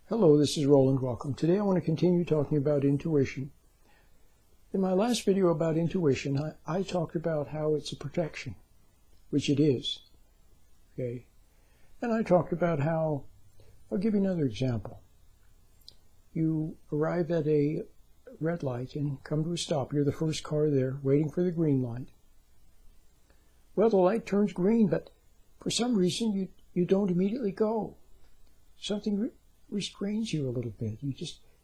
Hello, this is Roland. Welcome. Today I want to continue talking about intuition. In my last video about intuition, I talked about how it's a protection, which it is. Okay? And I talked about how, I'll give you another example. You arrive at a red light and come to a stop. You're the first car there, waiting for the green light. Well, the light turns green, but for some reason you don't immediately go. Something restrains you a little bit.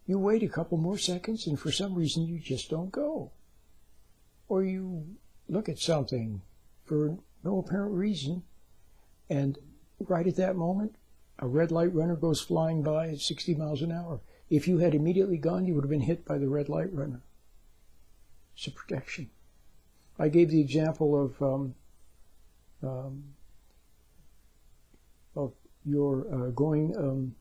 You wait a couple more seconds, and for some reason you just don't go. Or you look at something for no apparent reason, and right at that moment, a red light runner goes flying by at 60 miles an hour. If you had immediately gone, you would have been hit by the red light runner. It's a protection. I gave the example of your going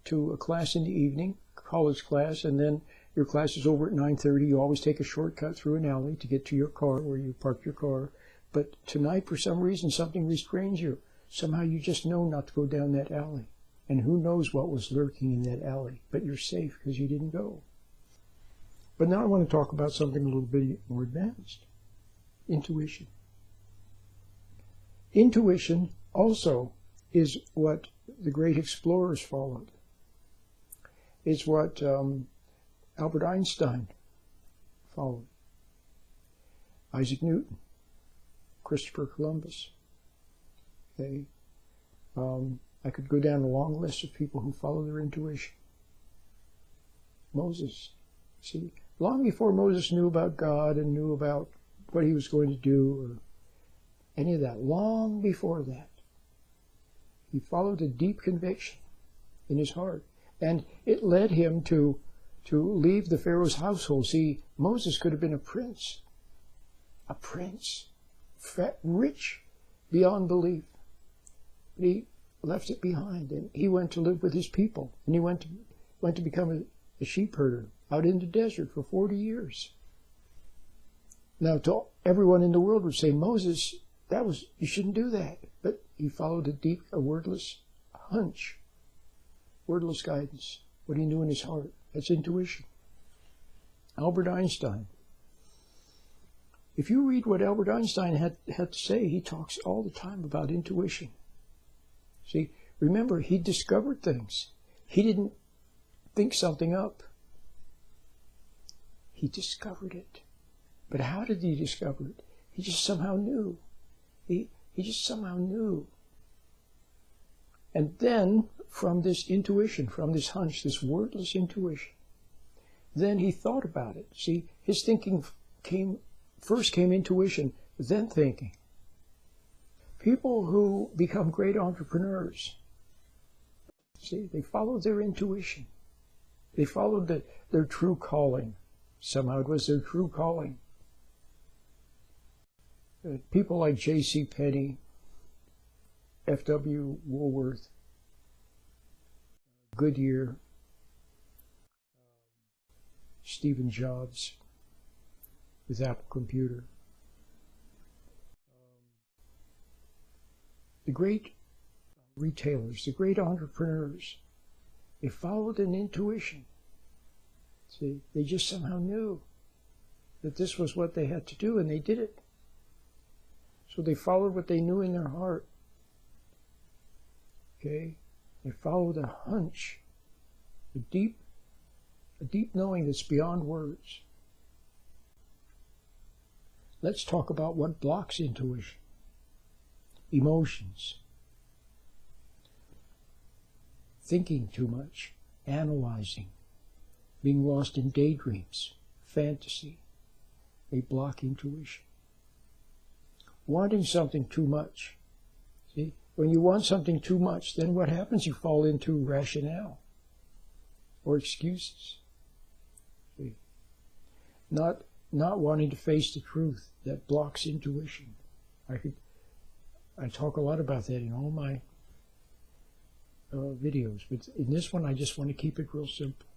to a class in the evening, college class, and then your class is over at 9:30. You always take a shortcut through an alley to get to your car where you parked your car. But tonight, for some reason, something restrains you. Somehow you just know not to go down that alley. And who knows what was lurking in that alley. But you're safe because you didn't go. But now I want to talk about something a little bit more advanced. Intuition. Intuition also is what the great explorers followed. It's what Albert Einstein followed. Isaac Newton. Christopher Columbus. Okay. I could go down a long list of people who follow their intuition. Moses. See, long before Moses knew about God and knew about what he was going to do or any of that, long before that, he followed a deep conviction in his heart. And it led him to leave the Pharaoh's household. See, Moses could have been a prince, rich beyond belief. But he left it behind, and he went to live with his people. And he went to become a sheep herder out in the desert for 40 years. Now, to everyone in the world would say, Moses, you shouldn't do that. But he followed a wordless hunch, wordless guidance, what he knew in his heart. That's intuition. Albert Einstein. If you read what Albert Einstein had to say, he talks all the time about intuition. See, remember, he discovered things. He didn't think something up. He discovered it. But how did he discover it? He just somehow knew. He just somehow knew. And then, from this intuition, from this hunch, this wordless intuition, then he thought about it. See, his thinking first came intuition, then thinking. People who become great entrepreneurs, see, they followed their intuition. They followed their true calling. Somehow it was their true calling. People like J.C. Penney, F.W. Woolworth, Goodyear, Stephen Jobs with Apple Computer. The great retailers, the great entrepreneurs, they followed an intuition. See, they just somehow knew that this was what they had to do, and they did it. So they followed what they knew in their heart. Okay? They followed a hunch, a deep knowing that's beyond words. Let's talk about what blocks intuition. Emotions. Thinking too much, analyzing, being lost in daydreams, fantasy. They block intuition. Wanting something too much. See, when you want something too much, then what happens? You fall into rationale or excuses. See, not wanting to face the truth, that blocks intuition. I talk a lot about that in all my videos, but in this one I just want to keep it real simple.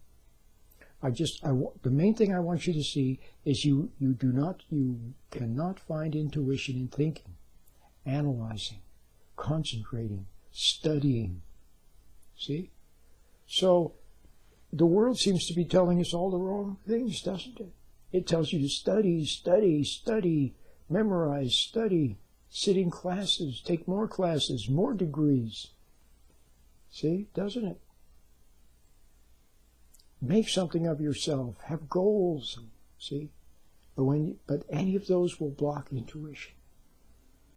The main thing I want you to see is you cannot find intuition in thinking, analyzing, concentrating, studying. See? So the world seems to be telling us all the wrong things, doesn't it? It tells you to study, study, study, memorize, study, sit in classes, take more classes, more degrees. See, doesn't it? Make something of yourself. Have goals. See? But any of those will block intuition.